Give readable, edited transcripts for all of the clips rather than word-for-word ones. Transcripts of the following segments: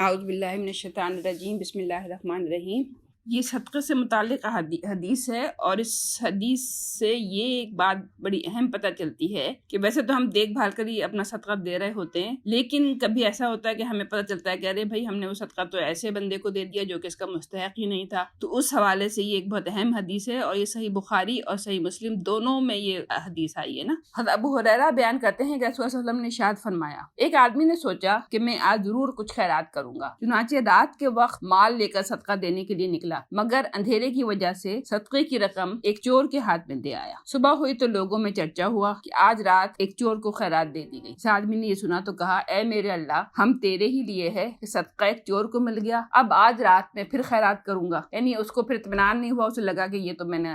اعوذ باللہ من الشیطان الرجیم، بسم اللہ الرحمن الرحیم۔ یہ صدقے سے متعلق حدیث ہے، اور اس حدیث سے یہ ایک بات بڑی اہم پتہ چلتی ہے کہ ویسے تو ہم دیکھ بھال کر ہی اپنا صدقہ دے رہے ہوتے ہیں، لیکن کبھی ایسا ہوتا ہے کہ ہمیں پتہ چلتا ہے کہ ارے بھائی ہم نے وہ صدقہ تو ایسے بندے کو دے دیا جو کہ اس کا مستحق ہی نہیں تھا۔ تو اس حوالے سے یہ ایک بہت اہم حدیث ہے، اور یہ صحیح بخاری اور صحیح مسلم دونوں میں یہ حدیث آئی ہے نا۔ حضرت ابو ہریرہ بیان کرتے ہیں کہ رسول اللہ صلی اللہ علیہ وسلم نے ارشاد فرمایا، ایک آدمی نے سوچا کہ میں آج ضرور کچھ خیرات کروں گا، چنانچہ رات کے وقت مال لے کر صدقہ دینے کے لیے نکلا، مگر اندھیرے کی وجہ سے صدقے کی رقم ایک چور کے ہاتھ میں دے آیا۔ صبح ہوئی تو لوگوں میں چرچا ہوا کہ آج رات ایک چور کو خیرات دے دی گئی۔ اس آدمی نے یہ سنا تو کہا، اے میرے اللہ، ہم تیرے ہی لیے ہے کہ صدقہ ایک چور کو مل گیا، اب آج رات میں پھر خیرات کروں گا۔ یعنی اس کو پھر اطمینان نہیں ہوا، اسے لگا کہ یہ تو میں نے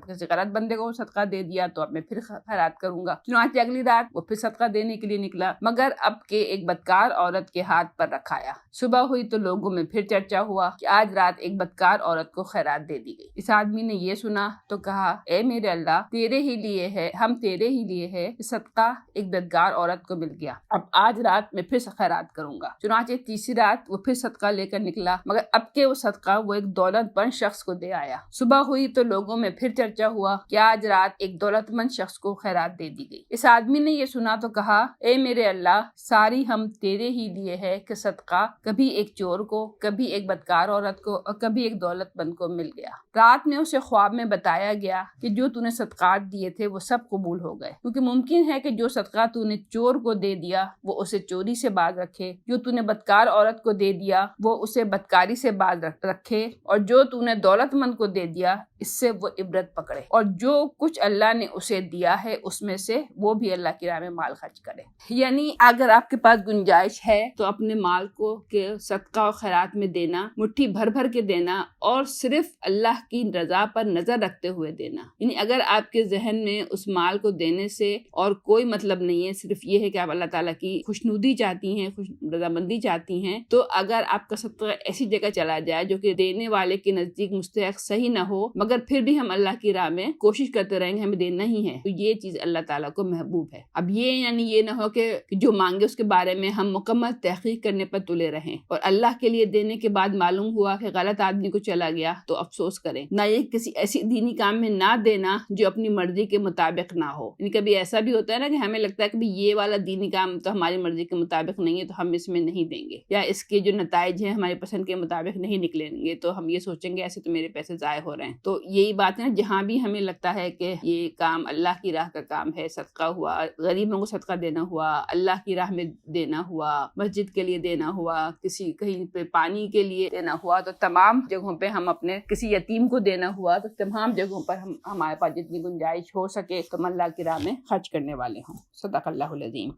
کسی غلط بندے کو صدقہ دے دیا، تو اب میں پھر خیرات کروں گا۔ چنانچہ اگلی رات وہ پھر صدقہ دینے کے لیے نکلا، مگر اب کے ایک بدکار عورت کے ہاتھ پر رکھایا۔ صبح ہوئی تو لوگوں میں پھر چرچا ہوا کہ آج رات ایک بدکار عورت کو خیرات دے دی گئی۔ اس آدمی نے یہ سنا تو کہا، اے میرے اللہ، تیرے ہی لیے ہے، ہم تیرے ہی لیے ہے کہ صدقہ ایک بدکار عورت کو مل گیا، اب آج رات میں پھر خیرات کروں گا۔ چنانچہ تیسری رات وہ پھر صدقہ لے کر نکلا، مگر اب کے وہ صدقہ وہ ایک دولت مند شخص کو دے آیا۔ صبح ہوئی تو لوگوں میں پھر چرچا ہوا کہ آج رات ایک دولت مند شخص کو خیرات دے دی گئی۔ اس آدمی نے یہ سنا تو کہا، اے میرے اللہ، ساری ہم تیرے ہی لیے ہے کہ صدقہ کبھی ایک چور کو، کبھی ایک بدکار عورت کو، اور کبھی ایک دولت مند کو مل گیا۔ رات میں اسے خواب میں بتایا گیا کہ جو تو نے صدقات دیے تھے وہ سب قبول ہو گئے، کیونکہ ممکن ہے کہ جو صدقہ تو نے چور کو دے دیا وہ اسے چوری سے باز رکھے، جو تو نے بدکار عورت کو دے دیا وہ اسے بدکاری سے باز رکھے، اور جو تو نے دولت مند کو دے دیا اس سے وہ عبرت پکڑے، اور جو کچھ اللہ نے اسے دیا ہے اس میں سے وہ بھی اللہ کی راہ میں مال خرچ کرے۔ یعنی اگر آپ کے پاس گنجائش ہے تو اپنے مال کو کہ صدقہ و خیرات میں دینا، مٹھی بھر بھر کے دینا، اور صرف اللہ کی رضا پر نظر رکھتے ہوئے دینا۔ یعنی اگر آپ کے ذہن میں اس مال کو دینے سے اور کوئی مطلب نہیں ہے، صرف یہ ہے کہ آپ اللہ تعالیٰ کی خوشنودی چاہتی ہیں، رضامندی چاہتی ہیں، تو اگر آپ کا صدقہ ایسی جگہ چلا جائے جو کہ دینے والے کے نزدیک مستحق صحیح نہ ہو، مگر پھر بھی ہم اللہ کی راہ میں کوشش کرتے رہیں گے ہمیں دینا ہی ہے، تو یہ چیز اللہ تعالیٰ کو محبوب ہے۔ اب یہ یعنی یہ نہ ہو کہ جو مانگے اس کے بارے میں ہم مکمل تحقیق کرنے پر تلے رہیں، اور اللہ کے لیے دینے کے بعد معلوم ہوا کہ غلط آدمی کو چلا گیا تو افسوس کریں۔ نہ یہ کسی ایسی دینی کام میں نہ دینا جو اپنی مرضی کے مطابق نہ ہو۔ یعنی کبھی ایسا بھی ہوتا ہے نا کہ ہمیں لگتا ہے کہ یہ والا دینی کام تو ہماری مرضی کے مطابق نہیں ہے تو ہم اس میں نہیں دیں گے، یا اس کے جو نتائج ہیں ہماری پسند کے مطابق نہیں نکلیں گے، تو ہم یہ سوچیں گے ایسے تو میرے پیسے ضائع ہو رہے ہیں۔ تو یہی بات ہے نا، جہاں بھی ہمیں لگتا ہے کہ یہ کام اللہ کی راہ کا کام ہے، صدقہ ہوا، غریبوں کو صدقہ دینا ہوا، اللہ کی راہ میں دینا ہوا، مسجد کے لیے دینا ہوا، کہیں پہ پانی کے لیے دینا ہوا، تو تمام جگہوں پہ ہم اپنے کسی یتیم کو دینا ہوا، تو تمام جگہوں پر ہمارے پاس جتنی گنجائش ہو سکے تو ہم اللہ کی راہ میں خرچ کرنے والے ہوں۔ صدق اللہ العظیم۔